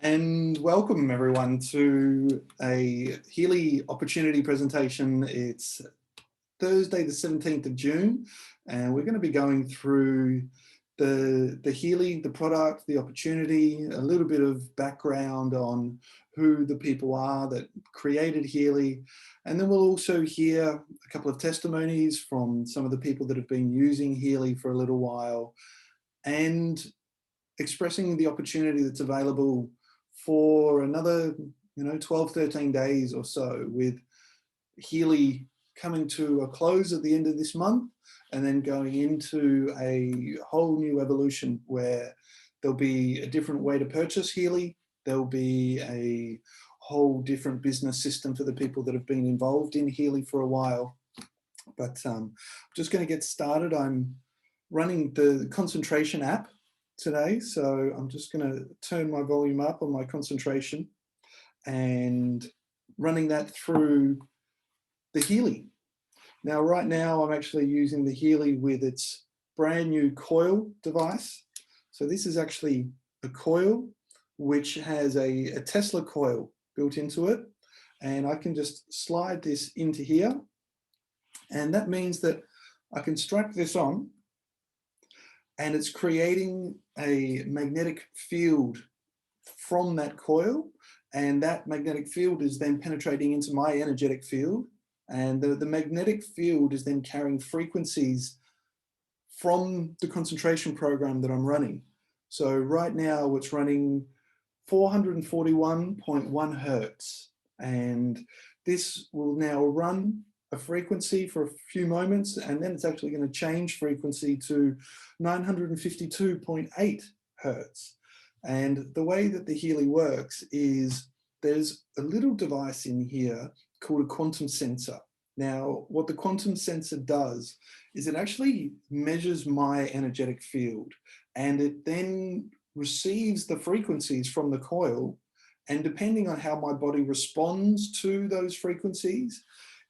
And welcome everyone to a Healy opportunity presentation. It's Thursday the 17th of June and we're going to be going through the Healy, the product, the opportunity, a little bit of background on who the people are that created Healy, and then we'll also hear a couple of testimonies from some of the people that have been using Healy for a little while and expressing the opportunity that's available for another 12, 13 days or so, with Healy coming to a close at the end of this month and then going into a whole new evolution where there'll be a different way to purchase Healy. There'll be a whole different business system for the people that have been involved in Healy for a while. But I'm just going to get started. I'm running the concentration app today, so I'm just going to turn my volume up on my concentration and running that through the Healy. Now, right now, I'm actually using the Healy with its brand new coil device. So this is actually a coil which has a Tesla coil built into it, and I can just slide this into here, and that means that I can strap this on and it's creating a magnetic field from that coil, and that magnetic field is then penetrating into my energetic field, and the magnetic field is then carrying frequencies from the concentration program that I'm running. So right now it's running 441.1 hertz, and this will now run a frequency for a few moments, and then it's actually going to change frequency to 952.8 hertz. And the way that the Healy works is there's a little device in here called a quantum sensor. Now, what the quantum sensor does is it actually measures my energetic field, and it then receives the frequencies from the coil, and depending on how my body responds to those frequencies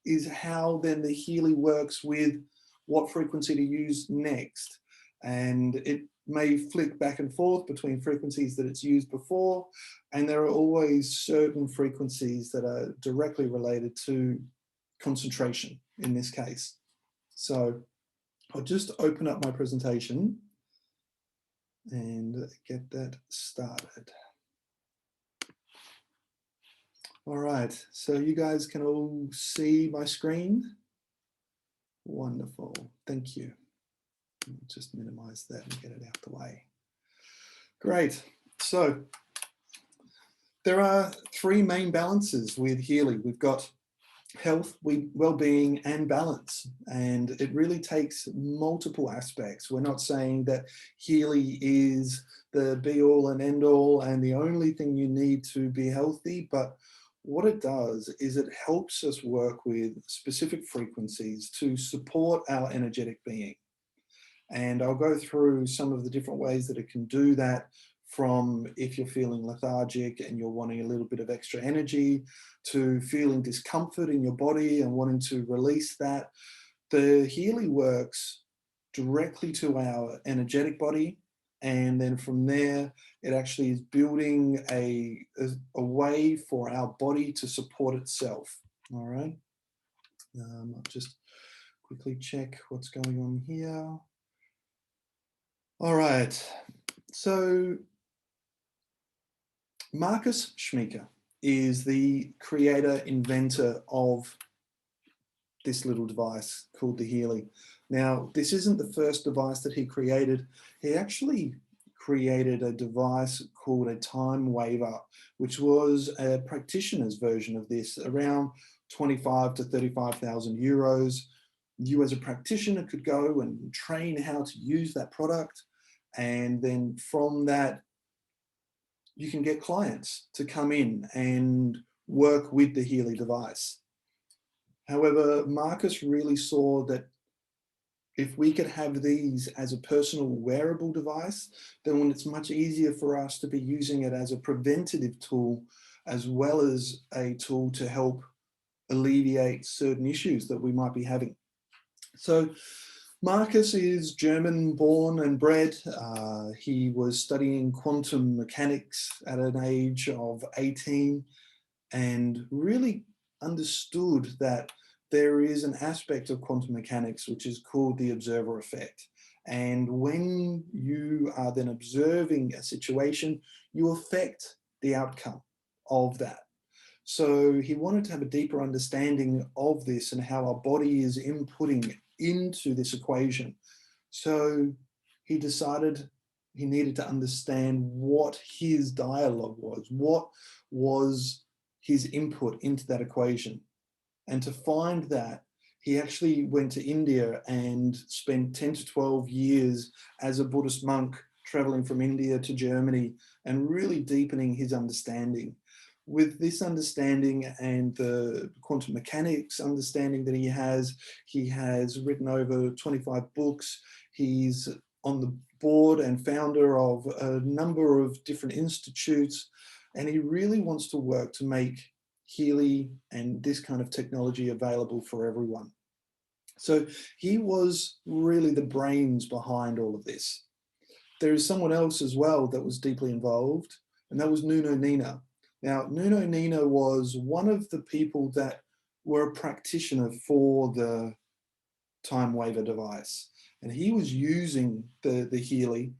is how then the Healy works with what frequency to use next. And it may flick back and forth between frequencies that it's used before, and there are always certain frequencies that are directly related to concentration in this case. So I'll just open up my presentation and get that started. All right, so you guys can all see my screen? Wonderful, thank you. Just minimize that and get it out the way. Great, so there are three main balances with Healy. We've got health, well-being, and balance, and it really takes multiple aspects. We're not saying that Healy is the be-all and end-all and the only thing you need to be healthy, but what it does is it helps us work with specific frequencies to support our energetic being. And I'll go through some of the different ways that it can do that, from if you're feeling lethargic and you're wanting a little bit of extra energy, to feeling discomfort in your body and wanting to release that. The Healy works directly to our energetic body, and then from there it actually is building a way for our body to support itself. All right, I'll just quickly check what's going on here. All right, so Marcus Schmecker is the creator, inventor of this little device called the Healy. Now, this isn't the first device that he created. He actually created a device called a time waver, which was a practitioner's version of this, around 25 to 35,000 euros. You as a practitioner could go and train how to use that product, and then from that you can get clients to come in and work with the Healy device. However, Marcus really saw that if we could have these as a personal wearable device, then it's much easier for us to be using it as a preventative tool, as well as a tool to help alleviate certain issues that we might be having. So Marcus is German born and bred. He was studying quantum mechanics at an age of 18 and really understood that there is an aspect of quantum mechanics which is called the observer effect. And when you are then observing a situation, you affect the outcome of that. So he wanted to have a deeper understanding of this and how our body is inputting into this equation. So he decided he needed to understand what his dialogue was, what was his input into that equation. And to find that, he actually went to India and spent 10 to 12 years as a Buddhist monk, traveling from India to Germany and really deepening his understanding. With this understanding and the quantum mechanics understanding that he has written over 25 books. He's on the board and founder of a number of different institutes, and he really wants to work to make Healy and this kind of technology available for everyone. So he was really the brains behind all of this. There is someone else as well that was deeply involved, and that was Nuno Nina. Now, Nuno Nina was one of the people that were a practitioner for the time waver device. And he was using the Healy,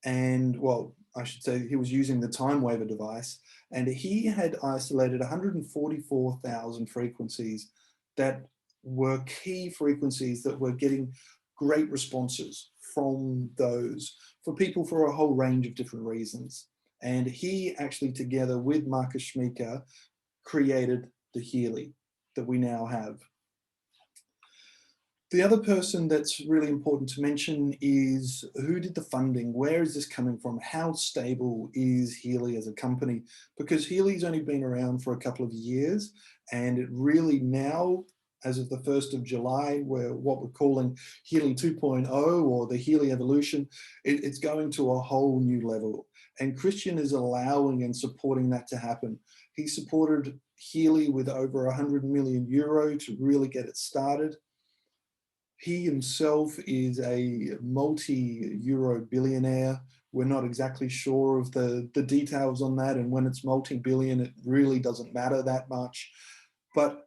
and well, I should say he was using the time waver device, and he had isolated 144,000 frequencies that were key frequencies that were getting great responses from those for people for a whole range of different reasons. And he actually, together with Marcus Schmeeker, created the Healy that we now have. The other person that's really important to mention is who did the funding? Where is this coming from? How stable is Healy as a company? Because Healy's only been around for a couple of years, and it really now, as of the 1st of July, where what we're calling Healy 2.0 or the Healy evolution, it's going to a whole new level. And Christian is allowing and supporting that to happen. He supported Healy with over 100 million euro to really get it started. He himself is a multi-euro billionaire. We're not exactly sure of the details on that, and when it's multi-billion, it really doesn't matter that much. But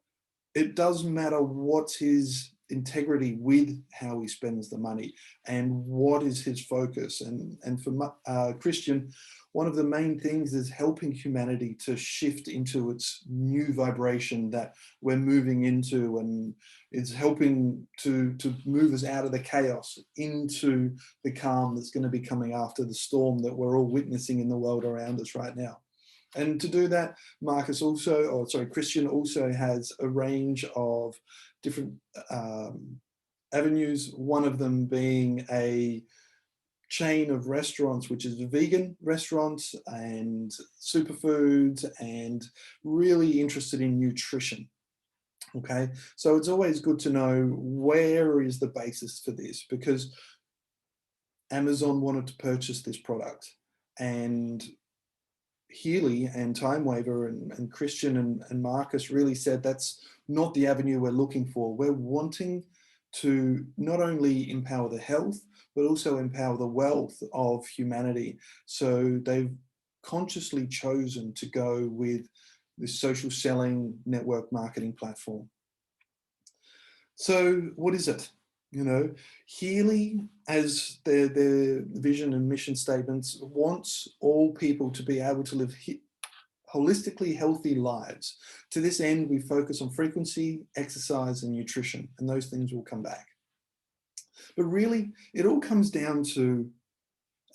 it does matter what's his integrity with how he spends the money and what is his focus. And for Christian, one of the main things is helping humanity to shift into its new vibration that we're moving into, and it's helping to move us out of the chaos into the calm that's going to be coming after the storm that we're all witnessing in the world around us right now. And to do that, Christian also has a range of different avenues, one of them being a chain of restaurants, which is vegan restaurants and superfoods, and really interested in nutrition. Okay, so it's always good to know where is the basis for this, because Amazon wanted to purchase this product, and Healy and Time Waver and Christian and Marcus really said that's not the avenue we're looking for. We're wanting to not only empower the health, but also empower the wealth of humanity. So they've consciously chosen to go with this social selling network marketing platform. So what is it? You know, Healy, as their vision and mission statements, wants all people to be able to live holistically healthy lives. To this end, we focus on frequency, exercise, and nutrition, and those things will come back. But really, it all comes down to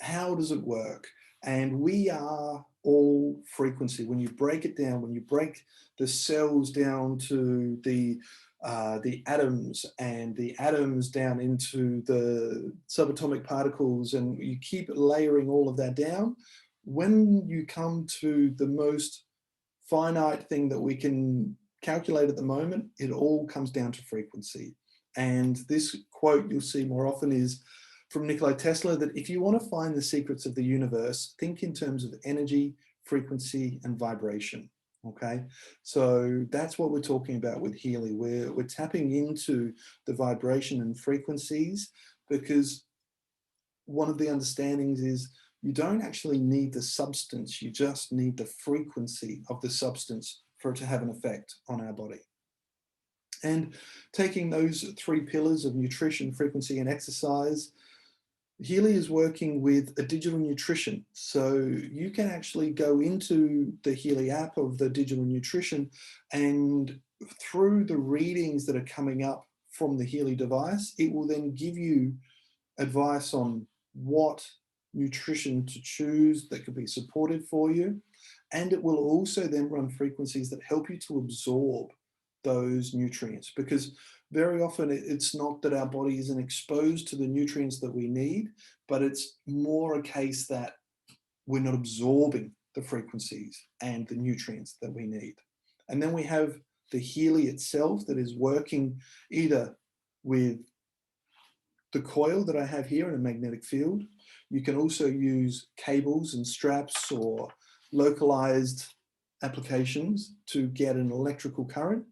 how does it work? And we are all frequency. When you break it down, when you break the cells down to the atoms, and the atoms down into the subatomic particles, and you keep layering all of that down, when you come to the most finite thing that we can calculate at the moment, it all comes down to frequency. And this quote you'll see more often is from Nikola Tesla, that if you want to find the secrets of the universe, think in terms of energy, frequency, and vibration. Okay, so that's what we're talking about with Healy. We're tapping into the vibration and frequencies, because one of the understandings is you don't actually need the substance, you just need the frequency of the substance for it to have an effect on our body. And taking those three pillars of nutrition, frequency, and exercise, Healy is working with a digital nutrition. So you can actually go into the Healy app of the digital nutrition, and through the readings that are coming up from the Healy device, it will then give you advice on what nutrition to choose that could be supportive for you. And it will also then run frequencies that help you to absorb those nutrients, because very often it's not that our body isn't exposed to the nutrients that we need, but it's more a case that we're not absorbing the frequencies and the nutrients that we need. And then we have the Healy itself that is working either with the coil that I have here in a magnetic field. You can also use cables and straps or localized applications to get an electrical current.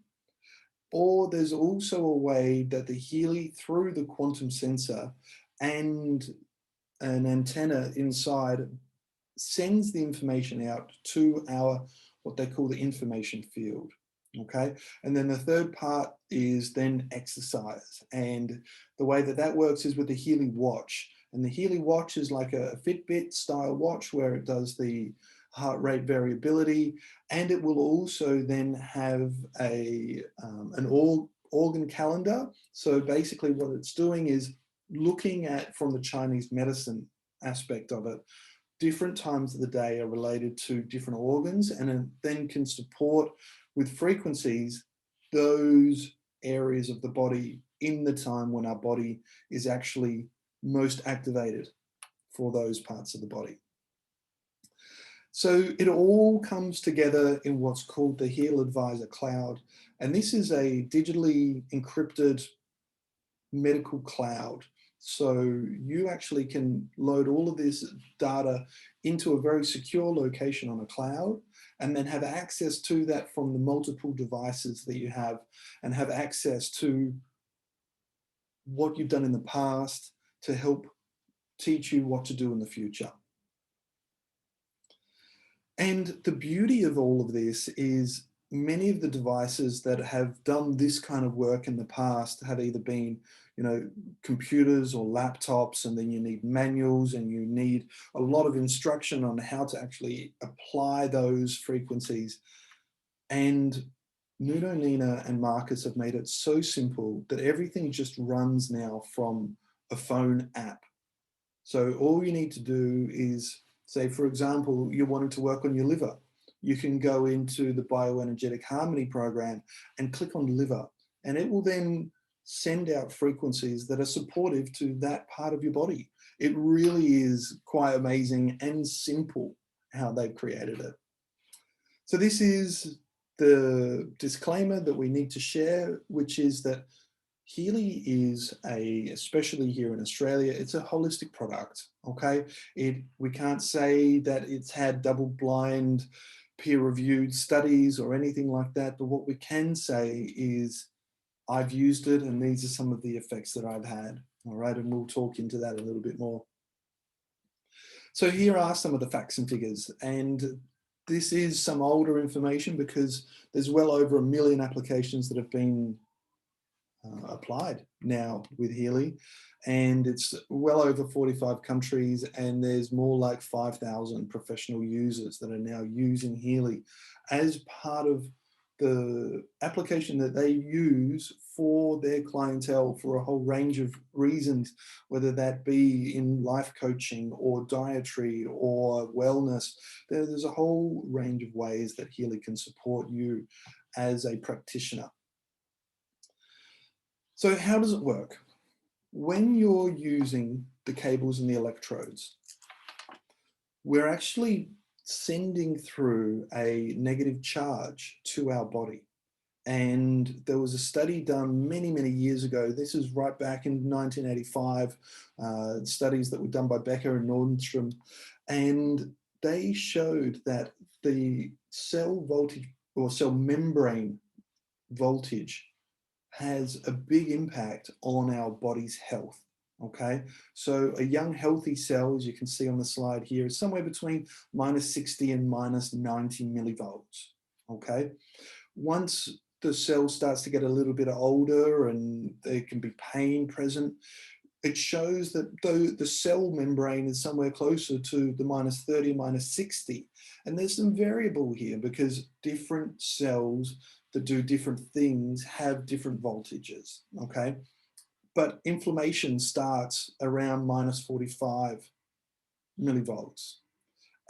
Or there's also a way that the Healy, through the quantum sensor and an antenna inside, sends the information out to our, what they call the information field. Okay, and then the third part is then exercise, and the way that that works is with the Healy watch. And the Healy watch is like a Fitbit style watch where it does the heart rate variability, and it will also then have an organ calendar. So basically what it's doing is looking at, from the Chinese medicine aspect of it, different times of the day are related to different organs, and it then can support with frequencies those areas of the body in the time when our body is actually most activated for those parts of the body. So it all comes together in what's called the Heal Advisor Cloud. And this is a digitally encrypted medical cloud. So you actually can load all of this data into a very secure location on a cloud, and then have access to that from the multiple devices that you have, and have access to what you've done in the past to help teach you what to do in the future. And the beauty of all of this is many of the devices that have done this kind of work in the past have either been, computers or laptops, and then you need manuals and you need a lot of instruction on how to actually apply those frequencies. And Nuno, Nina, and Marcus have made it so simple that everything just runs now from a phone app. So all you need to do is, say, for example, you're wanting to work on your liver. You can go into the Bioenergetic Harmony program and click on liver, and it will then send out frequencies that are supportive to that part of your body. It really is quite amazing and simple how they've created it. So this is the disclaimer that we need to share, which is that Healy is especially here in Australia, it's a holistic product, okay? We can't say that it's had double-blind, peer-reviewed studies or anything like that, but what we can say is I've used it and these are some of the effects that I've had, all right? And we'll talk into that a little bit more. So here are some of the facts and figures, and this is some older information because there's well over 1 million applications that have been applied now with Healy, and it's well over 45 countries, and there's more like 5,000 professional users that are now using Healy as part of the application that they use for their clientele for a whole range of reasons, whether that be in life coaching or dietary or wellness. There's a whole range of ways that Healy can support you as a practitioner. So how does it work? When you're using the cables and the electrodes, we're actually sending through a negative charge to our body. And there was a study done many, many years ago. This is right back in 1985, studies that were done by Becker and Nordstrom. And they showed that the cell voltage or cell membrane voltage has a big impact on our body's health. Okay, so a young healthy cell, as you can see on the slide here, is somewhere between -60 and -90 millivolts. Okay, once the cell starts to get a little bit older and there can be pain present, it shows that though the cell membrane is somewhere closer to the -30, -60, and there's some variable here because different cells that do different things have different voltages, okay? But inflammation starts around -45 millivolts.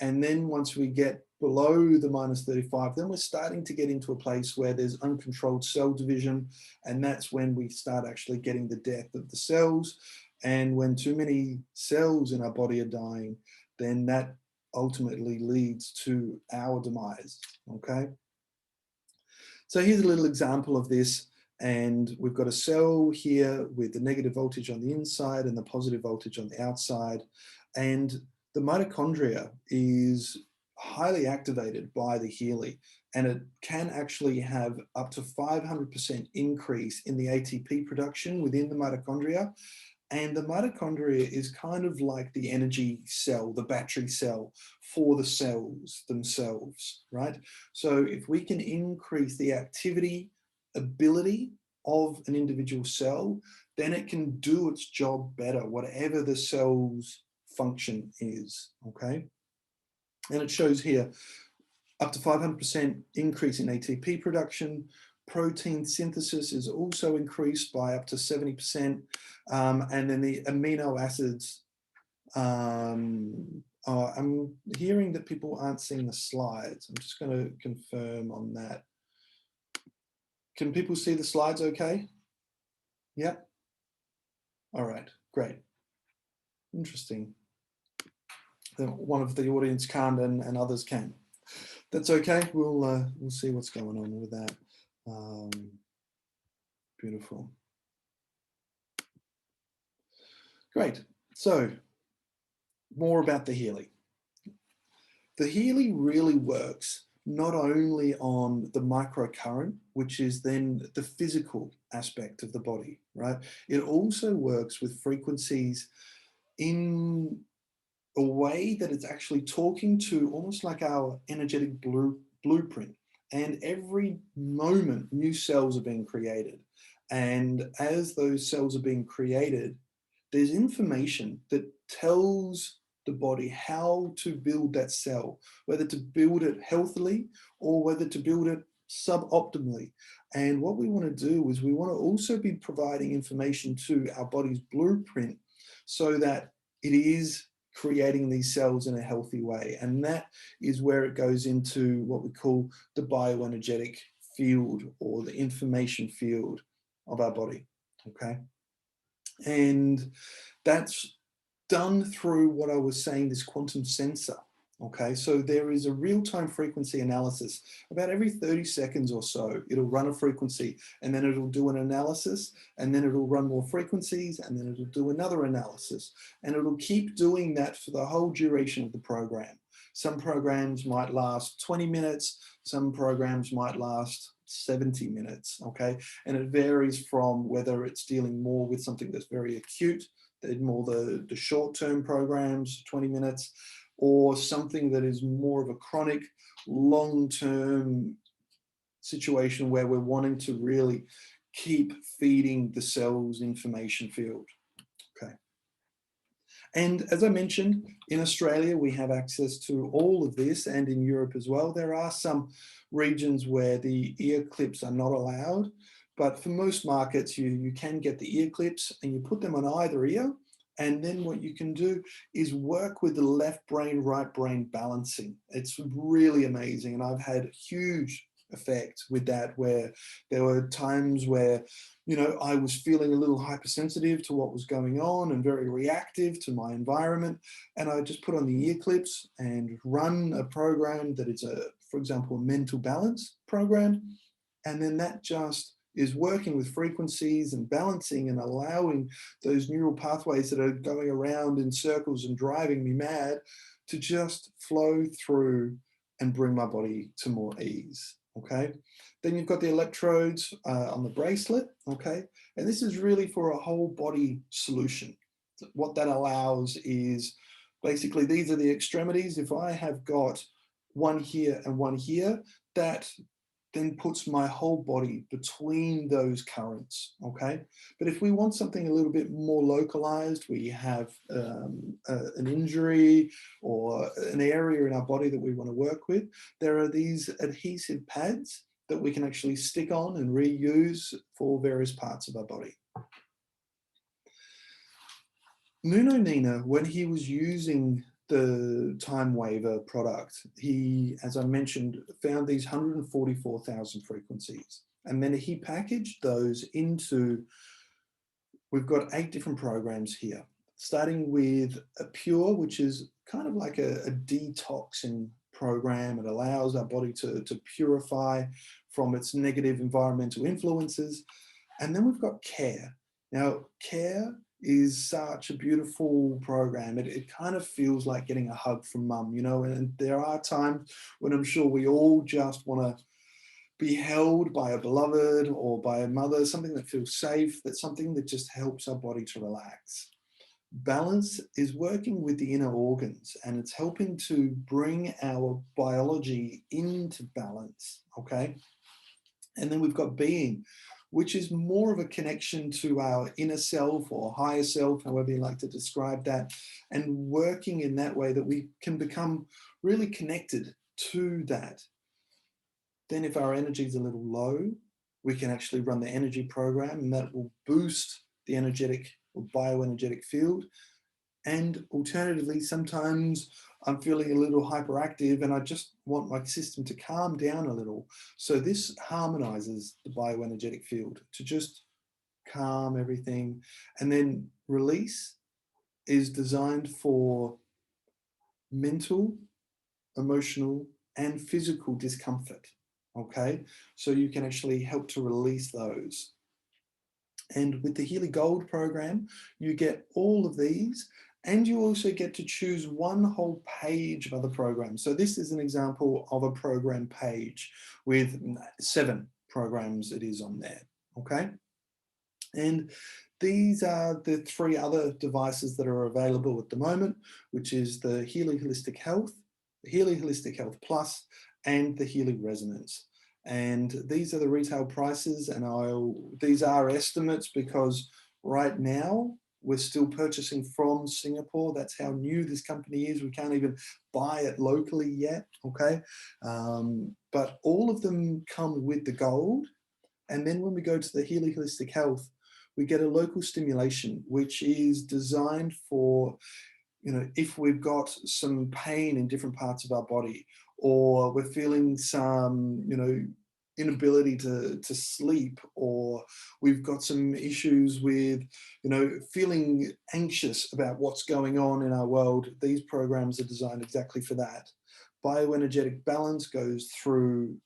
And then once we get below the -35, then we're starting to get into a place where there's uncontrolled cell division. And that's when we start actually getting the death of the cells. And when too many cells in our body are dying, then that ultimately leads to our demise, okay? So here's a little example of this. And we've got a cell here with the negative voltage on the inside and the positive voltage on the outside. And the mitochondria is highly activated by the Healy, and it can actually have up to 500% increase in the ATP production within the mitochondria. And the mitochondria is kind of like the energy cell, the battery cell for the cells themselves, right? So if we can increase the activity ability of an individual cell, then it can do its job better, whatever the cell's function is, okay? And it shows here up to 500% increase in ATP production. Protein synthesis is also increased by up to 70%. And then the amino acids, I'm hearing that people aren't seeing the slides. I'm just going to confirm on that. Can people see the slides okay? Yep. All right, great. Interesting. One of the audience can't and others can. That's okay. We'll see what's going on with that. Beautiful. Great. So more about the Healy. The Healy really works not only on the microcurrent, which is then the physical aspect of the body, right? It also works with frequencies in a way that it's actually talking to almost like our energetic blueprint. And every moment, new cells are being created. And as those cells are being created, there's information that tells the body how to build that cell, whether to build it healthily or whether to build it suboptimally. And what we want to do is we want to also be providing information to our body's blueprint so that it is creating these cells in a healthy way. And that is where it goes into what we call the bioenergetic field or the information field of our body, okay? And that's done through what I was saying, this quantum sensor. Okay, so there is a real-time frequency analysis. About every 30 seconds or so, it'll run a frequency and then it'll do an analysis and then it'll run more frequencies and then it'll do another analysis. And it'll keep doing that for the whole duration of the program. Some programs might last 20 minutes, some programs might last 70 minutes, okay? And it varies from whether it's dealing more with something that's very acute, more the short-term programs, 20 minutes, or something that is more of a chronic, long-term situation where we're wanting to really keep feeding the cells information field. Okay. And as I mentioned, in Australia, we have access to all of this, and in Europe as well. There are some regions where the ear clips are not allowed, but for most markets, you can get the ear clips and you put them on either ear. And then what you can do is work with the left brain, right brain balancing. It's really amazing. And I've had huge effect with that, where there were times where, you know, I was feeling a little hypersensitive to what was going on and very reactive to my environment. And I just put on the ear clips and run a program that is for example, a mental balance program. And then that just is working with frequencies and balancing and allowing those neural pathways that are going around in circles and driving me mad to just flow through and bring my body to more ease. Okay, then you've got the electrodes on the bracelet. Okay, and this is really for a whole body solution. What that allows is basically these are the extremities. If I have got one here and one here, that then puts my whole body between those currents, okay? But if we want something a little bit more localized, we have an injury or an area in our body that we want to work with, there are these adhesive pads that we can actually stick on and reuse for various parts of our body. Nuno Nina, when he was using the Time Waver product, he, as I mentioned, found these 144,000 frequencies. And then he packaged those into, we've got 8 different programs here, starting with a Pure, which is kind of like a detoxing program. It allows our body to purify from its negative environmental influences. And then we've got Care. Now, Care is such a beautiful program. It kind of feels like getting a hug from mum, you know, and there are times when I'm sure we all just want to be held by a beloved or by a mother, something that feels safe, that's something that just helps our body to relax. Balance is working with the inner organs, and it's helping to bring our biology into balance, okay? And then we've got Being, which is more of a connection to our inner self or higher self, however you like to describe that, and working in that way that we can become really connected to that. Then if our energy is a little low, we can actually run the energy program, and that will boost the energetic or bioenergetic field. And alternatively, sometimes I'm feeling a little hyperactive and I just want my system to calm down a little. So this harmonizes the bioenergetic field to just calm everything. And then Release is designed for mental, emotional, and physical discomfort. Okay, so you can actually help to release those. And with the Healy Gold program, you get all of these, and you also get to choose one whole page of other programs. So this is an example of a program page with 7 programs it is on there, okay? And these are the 3 other devices that are available at the moment, which is the Healy Holistic Health, the Healy Holistic Health Plus, and the Healy Resonance. And these are the retail prices, and these are estimates because right now we're still purchasing from Singapore. That's how new this company is. We can't even buy it locally yet, okay? But all of them come with the gold. And then when we go to the Healy Holistic Health, we get a local stimulation, which is designed for, you know, if we've got some pain in different parts of our body, or we're feeling some, you know, inability to sleep, or we've got some issues with, you know, feeling anxious about what's going on in our world, these programs are designed exactly for that. Bioenergetic balance goes through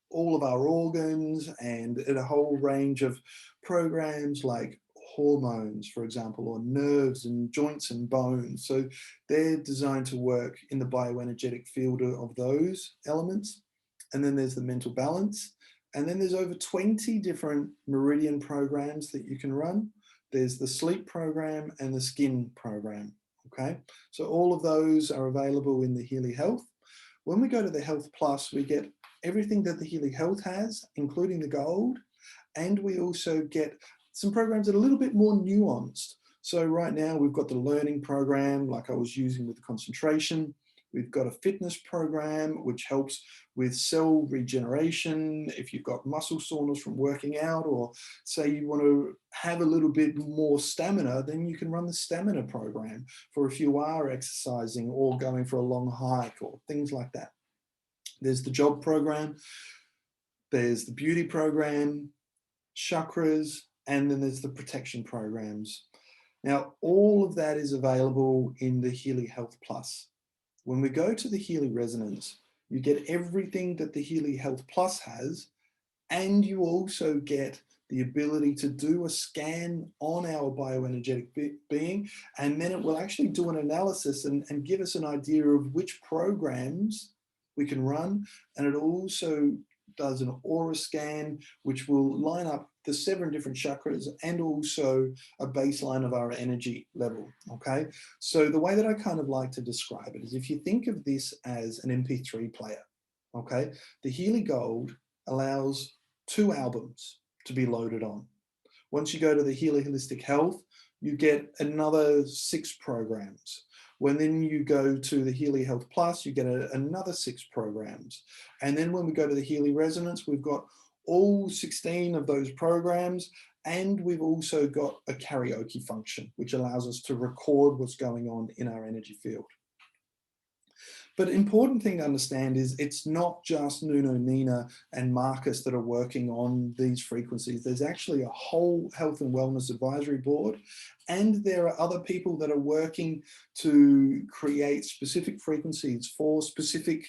all of our organs and a whole range of programs like hormones, for example, or nerves and joints and bones. So they're designed to work in the bioenergetic field of those elements. And then there's the mental balance. And then there's over 20 different meridian programs that you can run. There's the sleep program and the skin program, okay? So all of those are available in the Healy Health. When we go to the Health Plus, we get everything that the Healy Health has, including the gold, and we also get some programs that are a little bit more nuanced. So right now we've got the learning program, like I was using with the concentration. We've got a fitness program, which helps with cell regeneration. If you've got muscle soreness from working out, or say you want to have a little bit more stamina, then you can run the stamina program for if you are exercising or going for a long hike or things like that. There's the job program, there's the beauty program, chakras, and then there's the protection programs. Now, all of that is available in the Healy Health Plus. When we go to the Healy Resonance, you get everything that the Healy Health Plus has, and you also get the ability to do a scan on our bioenergetic being, and then it will actually do an analysis and give us an idea of which programs we can run, and it also does an aura scan, which will line up the 7 different chakras and also a baseline of our energy level, okay? So the way that I kind of like to describe it is if you think of this as an MP3 player, okay? The Healy Gold allows 2 albums to be loaded on. Once you go to the Healy Holistic Health, you get another 6 programs. When then you go to the Healy Health Plus, you get another 6 programs. And then when we go to the Healy Resonance, we've got all 16 of those programs, and we've also got a karaoke function, which allows us to record what's going on in our energy field. But important thing to understand is it's not just Nuno, Nina and Marcus that are working on these frequencies. There's actually a whole health and wellness advisory board, and there are other people that are working to create specific frequencies for specific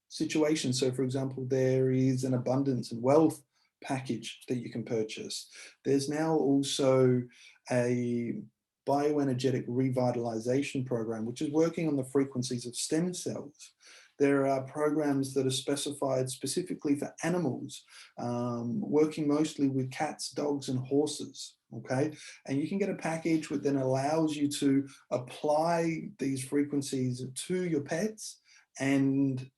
situations. So for example, there is an abundance and wealth package that you can purchase. There's now also a bioenergetic revitalization program, which is working on the frequencies of stem cells. There are programs that are specified specifically for animals, working mostly with cats, dogs, and horses, okay? And you can get a package which then allows you to apply these frequencies to your pets, and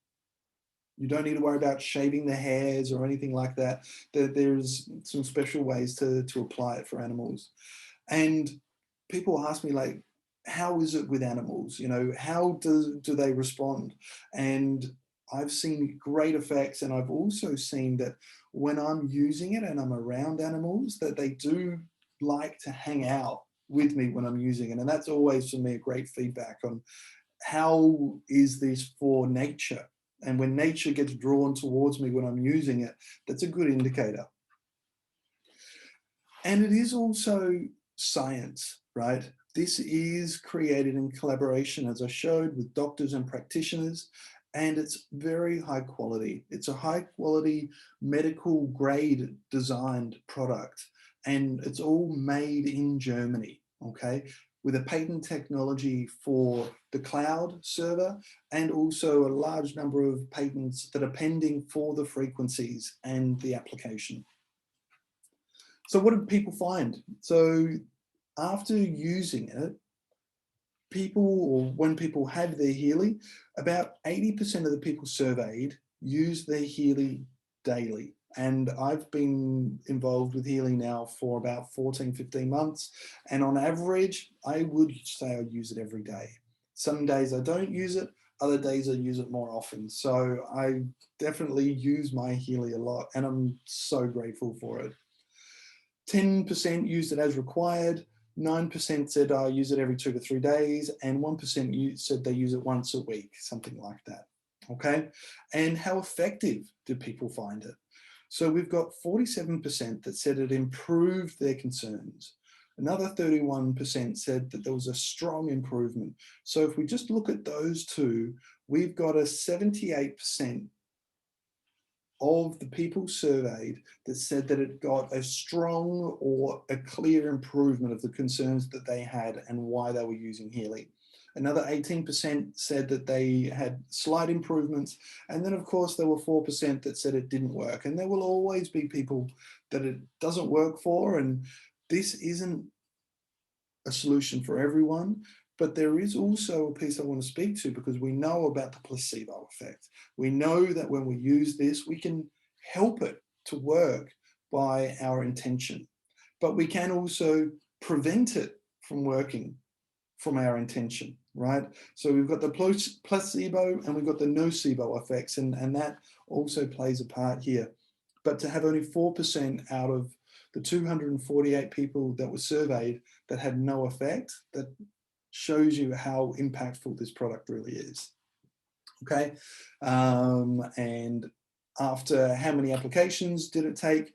you don't need to worry about shaving the hairs or anything like that. There's some special ways to apply it for animals. And people ask me, like, how is it with animals? You know, how do they respond? And I've seen great effects, and I've also seen that when I'm using it and I'm around animals, that they do like to hang out with me when I'm using it. And that's always for me a great feedback on how is this for nature. And when nature gets drawn towards me when I'm using it, that's a good indicator. And it is also science, right? This is created in collaboration, as I showed, with doctors and practitioners, and it's very high quality. It's a high quality medical grade designed product, and it's all made in Germany, okay? With a patent technology for the cloud server, and also a large number of patents that are pending for the frequencies and the application. So what did people find? So after using it, when people have their Healy, about 80% of the people surveyed use their Healy daily. And I've been involved with Healy now for about 14, 15 months. And on average, I would say I use it every day. Some days I don't use it, other days I use it more often. So I definitely use my Healy a lot, and I'm so grateful for it. 10% used it as required, 9% said I use it every 2 to 3 days, and 1% said they use it once a week, something like that, okay? And how effective did people find it? So we've got 47% that said it improved their concerns. Another 31% said that there was a strong improvement. So if we just look at those two, we've got a 78% of the people surveyed that said that it got a strong or a clear improvement of the concerns that they had and why they were using Healy. Another 18% said that they had slight improvements. And then of course there were 4% that said it didn't work. And there will always be people that it doesn't work for. And this isn't a solution for everyone. But there is also a piece I want to speak to, because we know about the placebo effect. We know that when we use this, we can help it to work by our intention, but we can also prevent it from working from our intention, right? So we've got the placebo and we've got the nocebo effects, and that also plays a part here. But to have only 4% out of the 248 people that were surveyed that had no effect, that shows you how impactful this product really is, okay? And after how many applications did it take?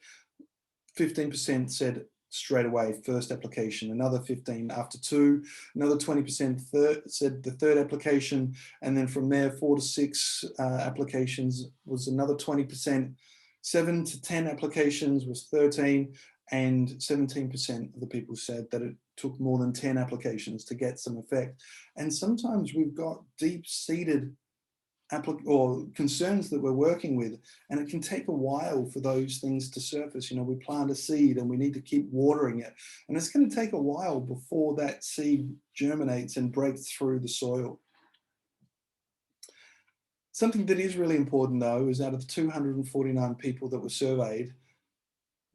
15% said straight away, first application, another 15 after 2, another 20% said the third application, and then from there 4 to 6 applications was another 20%, 7 to 10 applications was 13, and 17% of the people said that it took more than 10 applications to get some effect. And sometimes we've got deep-seated or concerns that we're working with, and it can take a while for those things to surface. You know, we plant a seed and we need to keep watering it, and it's going to take a while before that seed germinates and breaks through the soil. Something that is really important, though, is out of the 249 people that were surveyed,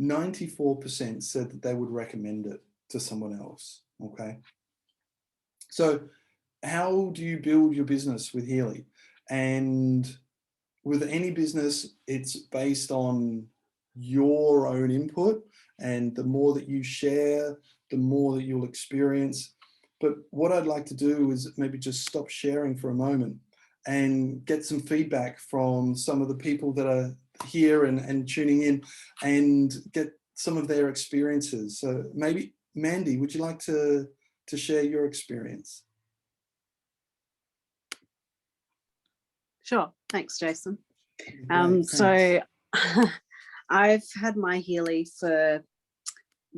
94% said that they would recommend it to someone else. Okay, so how do you build your business with Healy? And with any business, it's based on your own input, and the more that you share, the more that you'll experience. But what I'd like to do is maybe just stop sharing for a moment and get some feedback from some of the people that are here and tuning in, and get some of their experiences. So maybe, Mandy, would you like to share your experience? Sure. Thanks, Jason. Thanks. So I've had my Healy for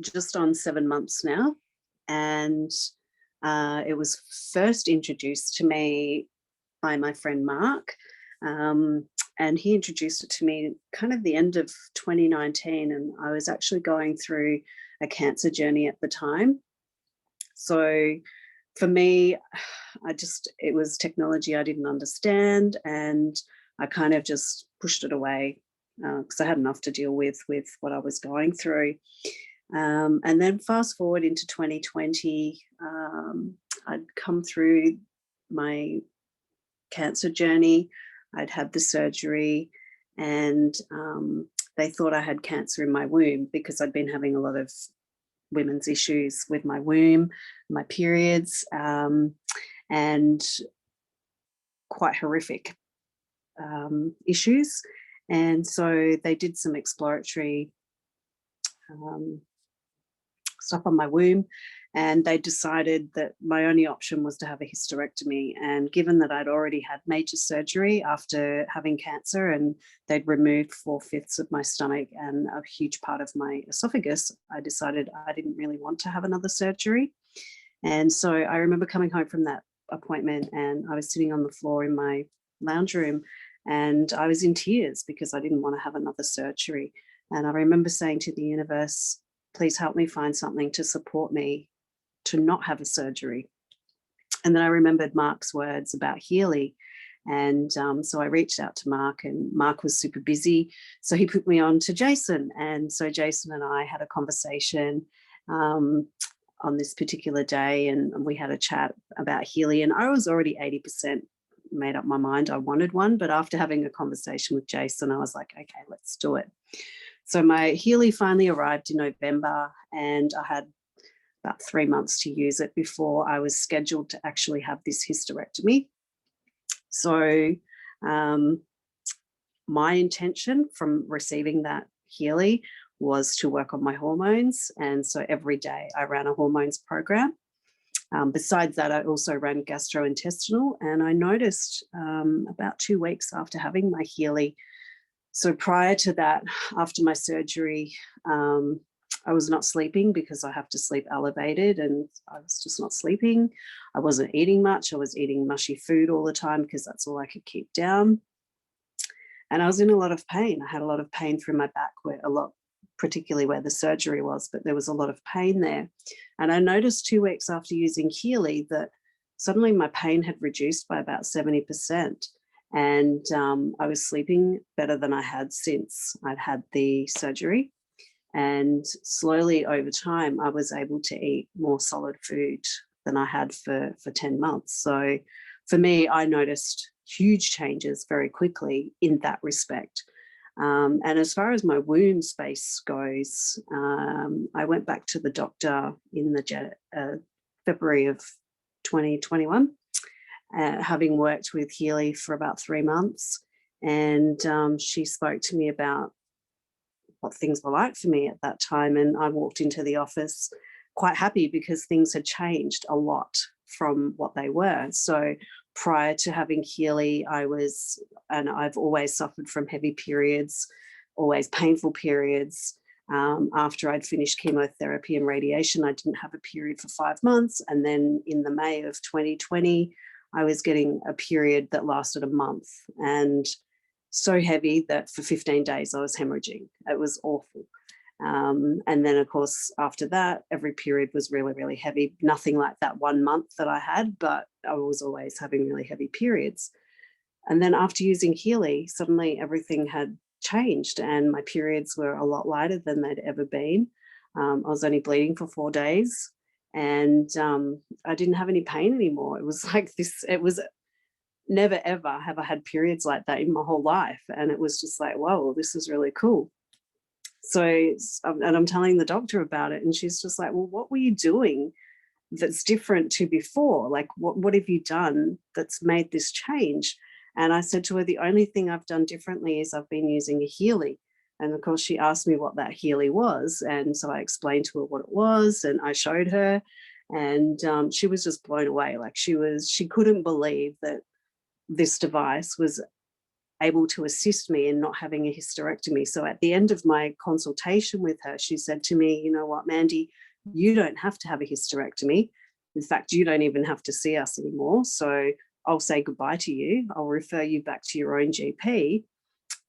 just on 7 months now, and it was first introduced to me by my friend Mark, and he introduced it to me kind of the end of 2019, and I was actually going through a cancer journey at the time. So for me, it was technology I didn't understand, and I kind of just pushed it away because I had enough to deal with what I was going through. And then fast forward into 2020, I'd come through my cancer journey. I'd had the surgery, and they thought I had cancer in my womb because I'd been having a lot of women's issues with my womb, my periods, and quite horrific issues. And so they did some exploratory stuff on my womb, and they decided that my only option was to have a hysterectomy. And given that I'd already had major surgery after having cancer, and they'd removed 4/5 of my stomach and a huge part of my esophagus, I decided I didn't really want to have another surgery. And so I remember coming home from that appointment, and I was sitting on the floor in my lounge room, and I was in tears because I didn't want to have another surgery. And I remember saying to the universe, please help me find something to support me to not have a surgery. And then I remembered Mark's words about Healy. And so I reached out to Mark, and Mark was super busy. So he put me on to Jason. And so Jason and I had a conversation on this particular day, and we had a chat about Healy. And I was already 80% made up my mind I wanted one. But after having a conversation with Jason, I was like, okay, let's do it. So my Healy finally arrived in November, and I had about 3 months to use it before I was scheduled to actually have this hysterectomy. So my intention from receiving that Healy was to work on my hormones. And so every day I ran a hormones program. Besides that, I also ran gastrointestinal, and I noticed about 2 weeks after having my Healy. So prior to that, after my surgery, I was not sleeping because I have to sleep elevated, and I was just not sleeping. I wasn't eating much. I was eating mushy food all the time because that's all I could keep down. And I was in a lot of pain. I had a lot of pain through my back, particularly where the surgery was, but there was a lot of pain there. And I noticed 2 weeks after using Healy that suddenly my pain had reduced by about 70%. And I was sleeping better than I had since I'd had the surgery. And slowly over time, I was able to eat more solid food than I had for 10 months. So for me, I noticed huge changes very quickly in that respect. And as far as my womb space goes, I went back to the doctor in the February of 2021. Having worked with Healy for about 3 months, and she spoke to me about what things were like for me at that time. And I walked into the office quite happy because things had changed a lot from what they were. So prior to having Healy, I've always suffered from heavy periods, always painful periods. After I'd finished chemotherapy and radiation, I didn't have a period for 5 months. And then in the May of 2020, I was getting a period that lasted a month, and so heavy that for 15 days I was hemorrhaging. It was awful. And then, of course, after that, every period was really, really heavy. Nothing like that 1 month that I had, but I was always having really heavy periods. And then after using Healy, suddenly everything had changed and my periods were a lot lighter than they'd ever been. I was only bleeding for 4 days, and I didn't have any pain anymore. It was like this, it was never ever have I had periods like that in my whole life. And it was just like, whoa, this is really cool. So, and I'm telling the doctor about it, and she's just like, well, what were you doing that's different to before? Like, what have you done that's made this change? And I said to her, the only thing I've done differently is I've been using a Healy. And of course, she asked me what that Healy was. And so I explained to her what it was, and I showed her, and she was just blown away. Like she couldn't believe that this device was able to assist me in not having a hysterectomy. So at the end of my consultation with her, she said to me, you know what, Mandy, you don't have to have a hysterectomy. In fact, you don't even have to see us anymore. So I'll say goodbye to you. I'll refer you back to your own GP.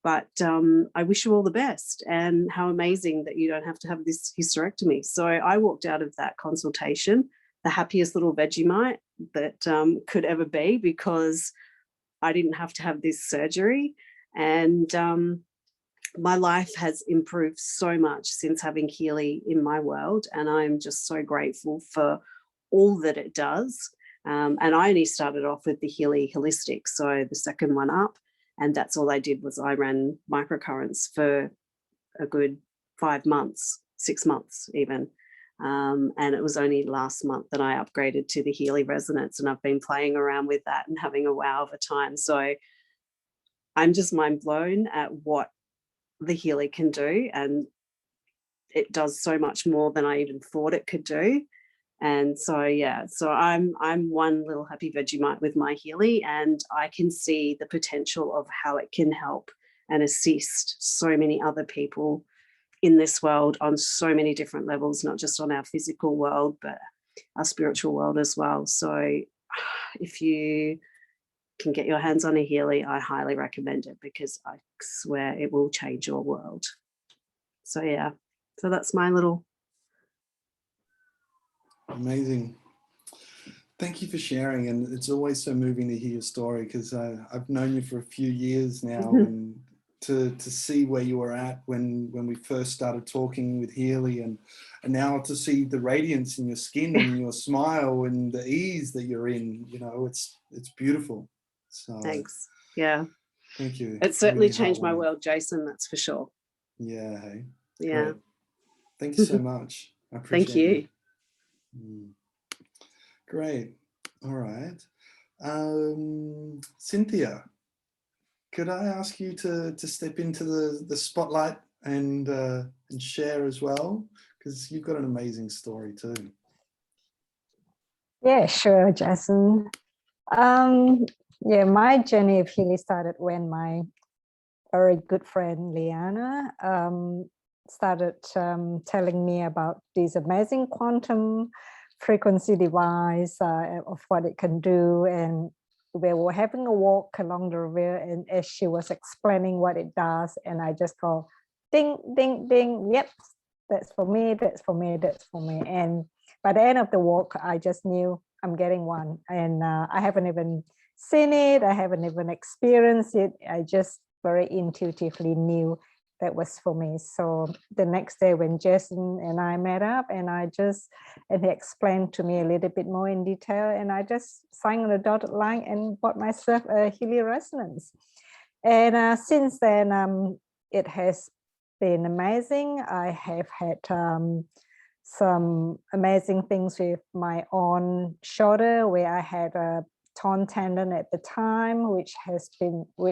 But I wish you all the best, and how amazing that you don't have to have this hysterectomy. So I walked out of that consultation the happiest little Vegemite that could ever be, because I didn't have to have this surgery. And my life has improved so much since having Healy in my world. And I'm just so grateful for all that it does. And I only started off with the Healy Holistic, so the second one up. And that's all I did was I ran microcurrents for a good 5 months, 6 months even. And it was only last month that I upgraded to the Healy Resonance, and I've been playing around with that and having a wow of a time. So I'm just mind blown at what the Healy can do, and it does so much more than I even thought it could do. And so, yeah, so I'm one little happy Vegemite with my Healy, and I can see the potential of how it can help and assist so many other people in this world on so many different levels, not just on our physical world, but our spiritual world as well. So if you can get your hands on a Healy, I highly recommend it, because I swear it will change your world. So yeah, so that's my little. Amazing. Thank you for sharing. And it's always so moving to hear your story, because I've known you for a few years now, and to see where you were at when we first started talking with Healy, and now to see the radiance in your skin and your smile and the ease that you're in, you know, it's beautiful. So Thanks. Yeah. thank you. It certainly Really changed my heartwarming. world, Jason, that's for sure. Yeah. Hey. Yeah. Great. Thank you so much. I Thank appreciate you. it. Great. All right. Cynthia, could I ask you to step into the spotlight and share as well, because you've got an amazing story too. Yeah, sure, Jason. Yeah, my journey of Healy started when my very good friend Liana started telling me about this amazing quantum frequency device, of what it can do. And we were having a walk along the river, and as she was explaining what it does, and I just go ding, ding, ding, yep, that's for me, that's for me, that's for me. And by the end of the walk, I just knew I'm getting one. And I haven't even seen it, I haven't even experienced it, I just very intuitively knew that was for me. So the next day when Jason and I met up, and he explained to me a little bit more in detail, and I just signed on the dotted line and bought myself a Healy Resonance. And since then, it has been amazing. I have had some amazing things with my own shoulder, where I had a torn tendon at the time, which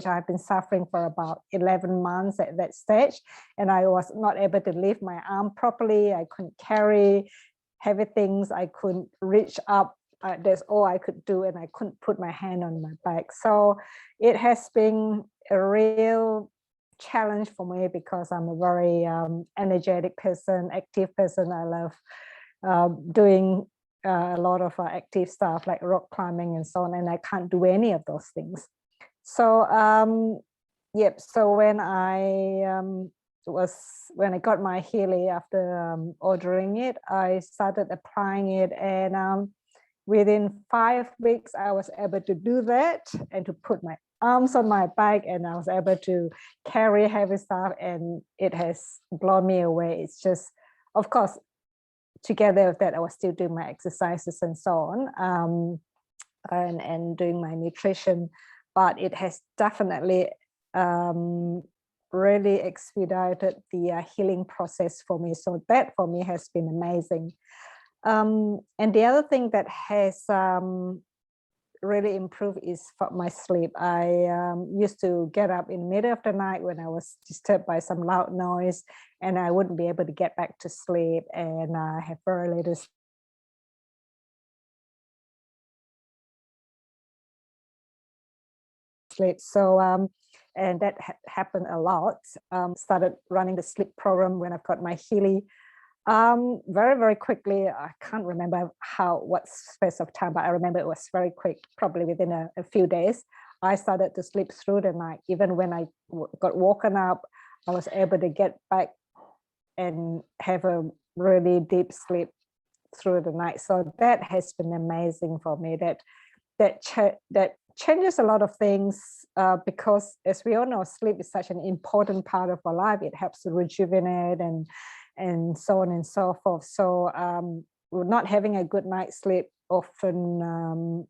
I've been suffering for about 11 months at that stage. And I was not able to lift my arm properly. I couldn't carry heavy things. I couldn't reach up. That's all I could do. And I couldn't put my hand on my back. So it has been a real challenge for me, because I'm a very energetic person, active person. I love doing a lot of active stuff like rock climbing and so on, and I can't do any of those things. So yep. So when I got my Healy after ordering it, I started applying it, and within 5 weeks, I was able to do that and to put my arms on my back, and I was able to carry heavy stuff, and it has blown me away. It's just, of course, together with that, I was still doing my exercises and so on, and doing my nutrition, but it has definitely really expedited the healing process for me. So that for me has been amazing. And the other thing that has really improved is for my sleep. I used to get up in the middle of the night when I was disturbed by some loud noise, and I wouldn't be able to get back to sleep, and I have very little sleep. So and that happened a lot. Started running the sleep program when I've got my Healy. Very, very quickly. I can't remember what space of time, but I remember it was very quick, probably within a few days. I started to sleep through the night. Even when I got woken up, I was able to get back and have a really deep sleep through the night. So that has been amazing for me. That changes a lot of things, because as we all know, sleep is such an important part of our life. It helps to rejuvenate and so on and so forth. So not having a good night's sleep often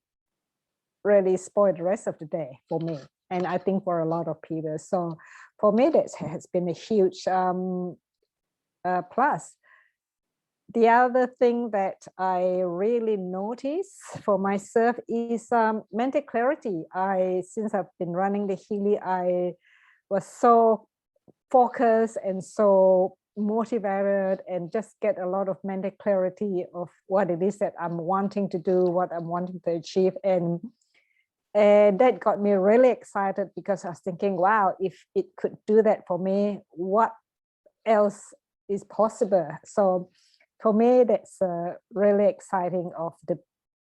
really spoil the rest of the day for me, and I think for a lot of people. So for me, that has been a huge plus. The other thing that I really notice for myself is mental clarity. Since I've been running the Healy, I was so focused and so motivated, and just get a lot of mental clarity of what it is that I'm wanting to do, what I'm wanting to achieve. And that got me really excited, because I was thinking, wow, if it could do that for me, what else is possible? So for me, that's really exciting of the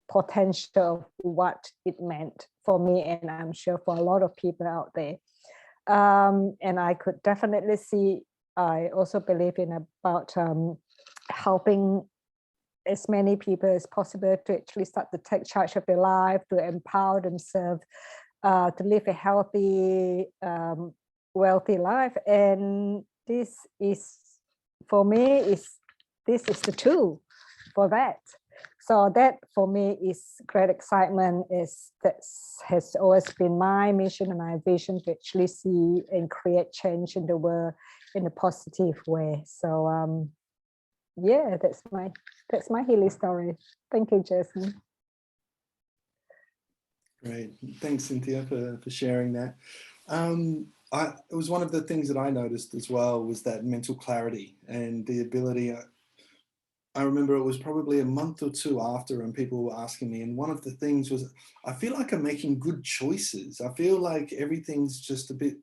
potential of what it meant for me, and I'm sure for a lot of people out there. And I could definitely see, I also believe in about helping as many people as possible to actually start to take charge of their life, to empower themselves, to live a healthy, wealthy life. And this is, for me, this is the tool for that. So that for me is great excitement. That has always been my mission and my vision, to actually see and create change in the world in a positive way. So yeah, that's my Healy story. Thank you, Jason. Great, thanks, Cynthia, for sharing that. It was one of the things that I noticed as well, was that mental clarity and the ability. I remember it was probably a month or two after, and people were asking me, and one of the things was, I feel like I'm making good choices. I feel like everything's just a bit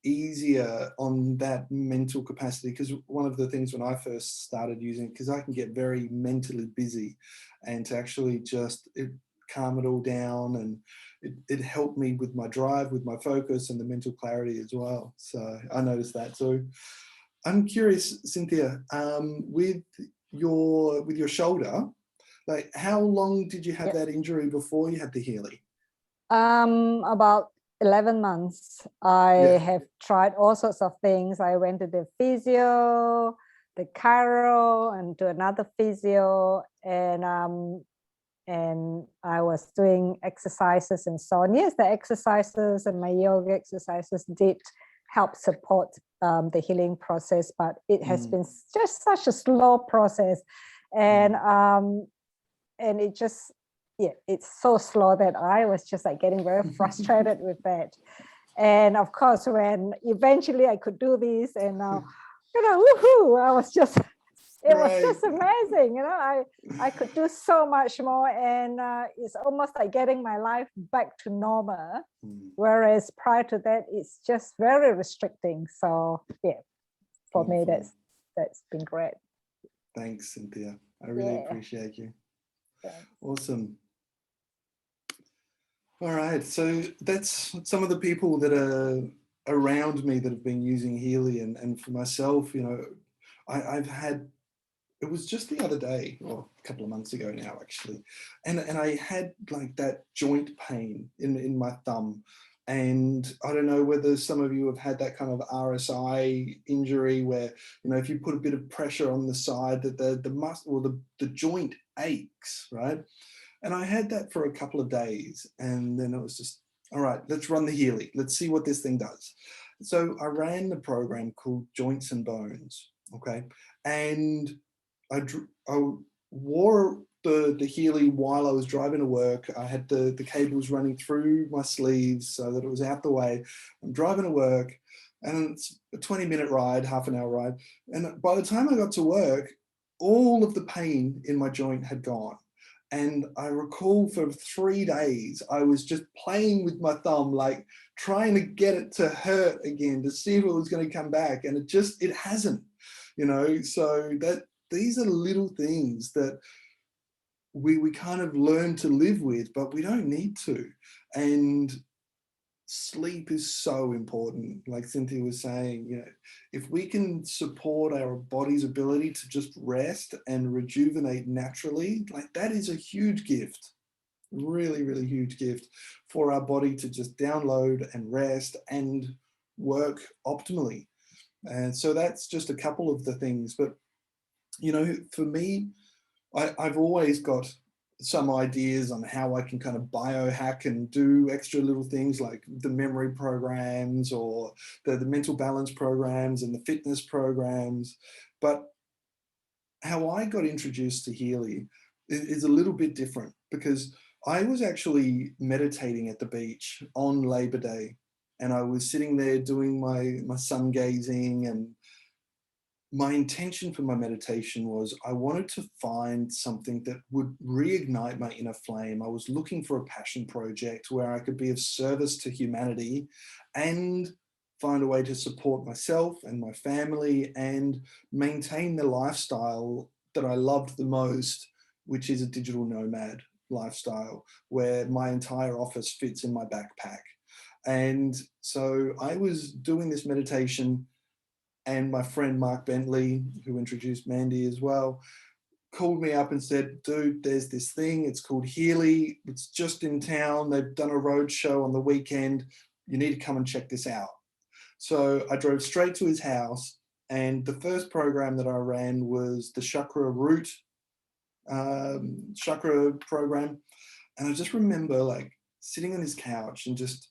easier on that mental capacity, because one of the things when I first started using it, because I can get very mentally busy, and to actually just calm it all down, and it helped me with my drive, with my focus, and the mental clarity as well. So I noticed that too. I'm curious, Cynthia, with your shoulder, like how long did you have that injury before you had the Healy? About 11 months. I have tried all sorts of things. I went to the physio, the chiro, and to another physio, and I was doing exercises and so on. Yes, the exercises and my yoga exercises did help support the healing process, but it has been just such a slow process, and it just, it's so slow that I was just like getting very frustrated with that. And of course, when eventually I could do this, and woohoo, I was just, it was just amazing. I could do so much more, and it's almost like getting my life back to normal. Whereas prior to that, it's just very restricting. So yeah, for me, that's been great. Thanks, Cynthia. I really appreciate you. Awesome. All right, so that's some of the people that are around me that have been using Healy, and for myself, you know, I've had, it was just the other day, or a couple of months ago now actually, and I had like that joint pain in my thumb, and I don't know whether some of you have had that kind of RSI injury where, you know, if you put a bit of pressure on the side that the muscle or the joint aches, right? And I had that for a couple of days, and then it was just, all right, let's run the Healy. Let's see what this thing does. So I ran the program called Joints and Bones, okay? And I wore the Healy while I was driving to work. I had the cables running through my sleeves so that it was out the way. I'm driving to work, and it's a 20-minute ride, half an hour ride. And by the time I got to work, all of the pain in my joint had gone. And I recall for 3 days, I was just playing with my thumb, like trying to get it to hurt again to see if it was going to come back. And it hasn't, you know, so these are little things that we kind of learn to live with, but we don't need to. And sleep is so important. Like Cynthia was saying, you know, if we can support our body's ability to just rest and rejuvenate naturally, like that is a huge gift, really, really huge gift for our body to just download and rest and work optimally. And so that's just a couple of the things. But, you know, for me, I've always got some ideas on how I can kind of biohack and do extra little things like the memory programs or the mental balance programs and the fitness programs. But how I got introduced to Healy is a little bit different, because I was actually meditating at the beach on Labor Day, and I was sitting there doing my sun gazing, and my intention for my meditation was I wanted to find something that would reignite my inner flame. I was looking for a passion project where I could be of service to humanity and find a way to support myself and my family and maintain the lifestyle that I loved the most, which is a digital nomad lifestyle where my entire office fits in my backpack. And so I was doing this meditation, and my friend Mark Bentley, who introduced Mandy as well, called me up and said, dude, there's this thing, it's called Healy, it's just in town, they've done a road show on the weekend, you need to come and check this out. So I drove straight to his house, and the first program that I ran was the Chakra Root chakra program. And I just remember like sitting on his couch and just,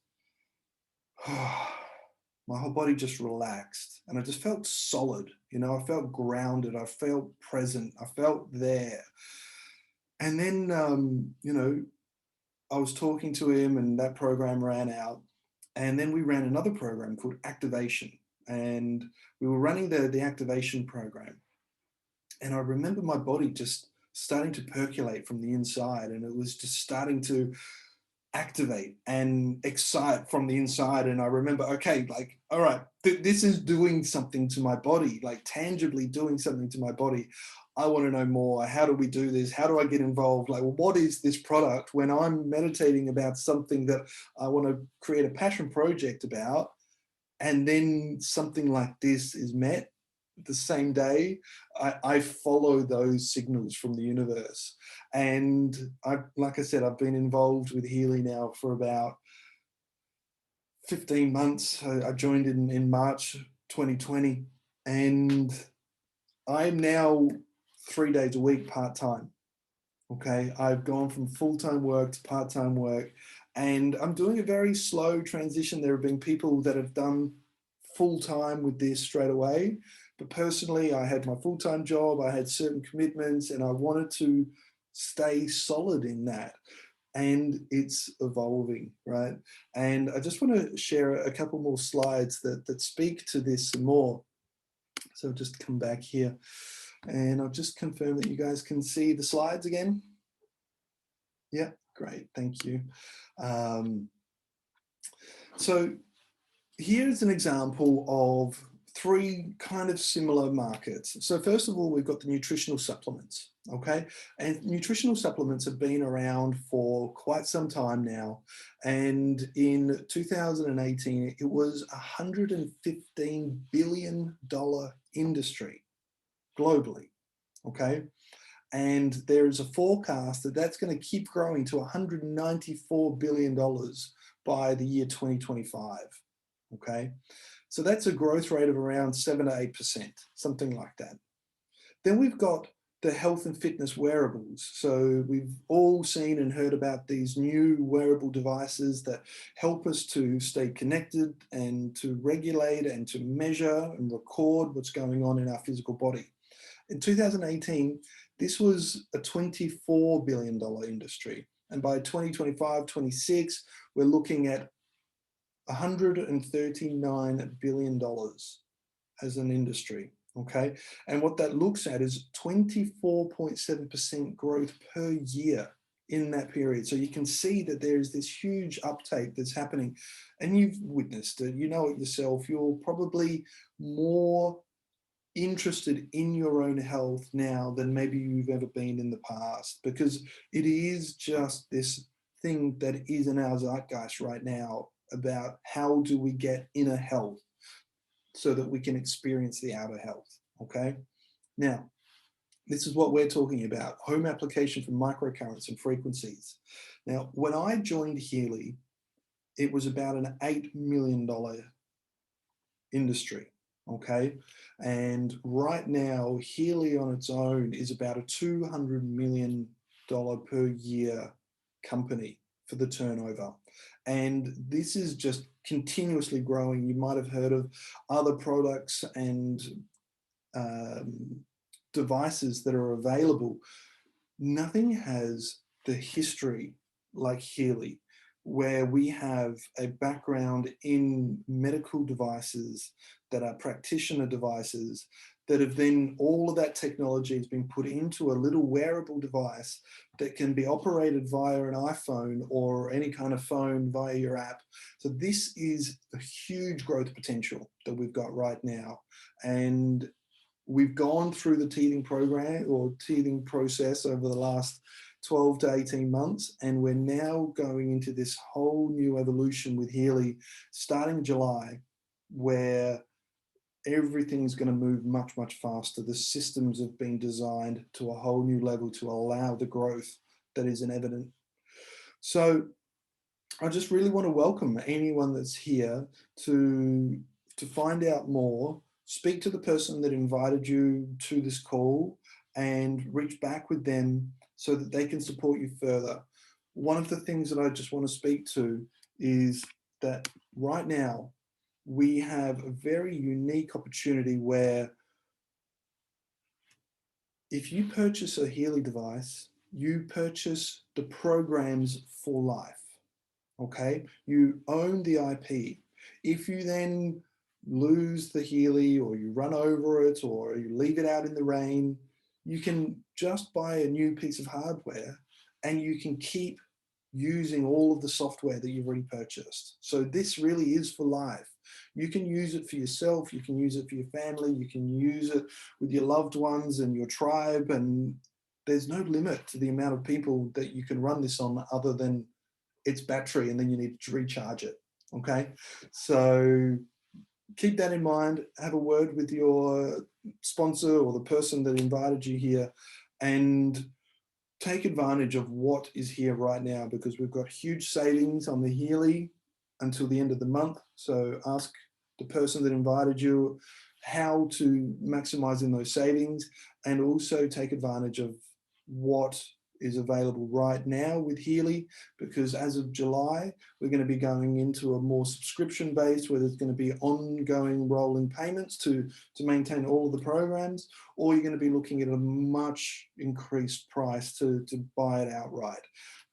my whole body just relaxed, and I just felt solid. You know, I felt grounded. I felt present. I felt there. And then, you know, I was talking to him, and that program ran out. And then we ran another program called Activation, and we were running the Activation program. And I remember my body just starting to percolate from the inside, and it was just starting to activate and excite from the inside. And I remember, okay, like, all right, this is doing something to my body, like tangibly doing something to my body. I want to know more. How do we do this? How do I get involved? Like, what is this product when I'm meditating about something that I want to create a passion project about? And then something like this is met the same day. I follow those signals from the universe. And like I said, I've been involved with Healy now for about 15 months. I joined in March 2020, and I'm now 3 days a week part-time. Okay, I've gone from full-time work to part-time work, and I'm doing a very slow transition. There have been people that have done full-time with this straight away, but personally, I had my full-time job, I had certain commitments, and I wanted to stay solid in that. And it's evolving, right? And I just want to share a couple more slides that speak to this some more. So I'll just come back here, and I'll just confirm that you guys can see the slides again. Yeah, great, thank you. So here's an example of three kind of similar markets. So first of all, we've got the nutritional supplements, okay? And nutritional supplements have been around for quite some time now. And in 2018, it was a $115 billion industry globally, okay? And there is a forecast that that's going to keep growing to $194 billion by the year 2025, okay? So that's a growth rate of around 7 to 8%, something like that. Then we've got the health and fitness wearables. So we've all seen and heard about these new wearable devices that help us to stay connected and to regulate and to measure and record what's going on in our physical body. In 2018, this was a $24 billion industry. And by 2025, 26, we're looking at $139 billion as an industry, okay? And what that looks at is 24.7% growth per year in that period. So you can see that there's this huge uptake that's happening, and you've witnessed it, you know it yourself. You're probably more interested in your own health now than maybe you've ever been in the past, because it is just this thing that is in our zeitgeist right now about how do we get inner health so that we can experience the outer health, okay? Now, this is what we're talking about, home application for microcurrents and frequencies. Now, when I joined Healy, it was about an $8 million industry, okay? And right now, Healy on its own is about a $200 million per year company for the turnover. And this is just continuously growing. You might have heard of other products and devices that are available. Nothing has the history like Healy, where we have a background in medical devices that are practitioner devices that have then, all of that technology has been put into a little wearable device that can be operated via an iPhone or any kind of phone via your app. So this is a huge growth potential that we've got right now. And we've gone through the teething program or teething process over the last 12 to 18 months, and we're now going into this whole new evolution with Healy starting July, where everything's going to move much, much faster. The systems have been designed to a whole new level to allow the growth that is evident. So I just really want to welcome anyone that's here to find out more. Speak to the person that invited you to this call and reach back with them so that they can support you further. One of the things that I just want to speak to is that right now we have a very unique opportunity where if you purchase a Healy device, you purchase the programs for life, okay? You own the IP. If you then lose the Healy or you run over it or you leave it out in the rain, you can just buy a new piece of hardware and you can keep using all of the software that you've already purchased. So this really is for life. You can use it for yourself, you can use it for your family, you can use it with your loved ones and your tribe, and there's no limit to the amount of people that you can run this on other than its battery, and then you need to recharge it, okay? So keep that in mind, have a word with your sponsor or the person that invited you here, and take advantage of what is here right now, because we've got huge savings on the Healy until the end of the month. So ask the person that invited you how to maximize in those savings, and also take advantage of what is available right now with Healy, because as of July, we're going to be going into a more subscription based where there's going to be ongoing rolling payments to maintain all of the programs, or you're going to be looking at a much increased price to buy it outright.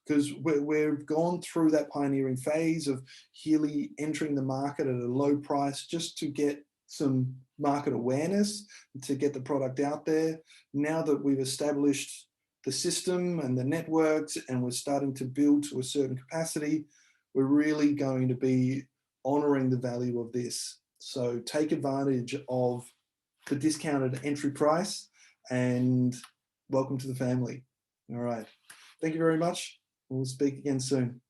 Because we've gone through that pioneering phase of Healy entering the market at a low price just to get some market awareness, to get the product out there. Now that we've established the system and the networks and we're starting to build to a certain capacity, we're really going to be honoring the value of this. So take advantage of the discounted entry price and welcome to the family. All right. Thank you very much. We'll speak again soon.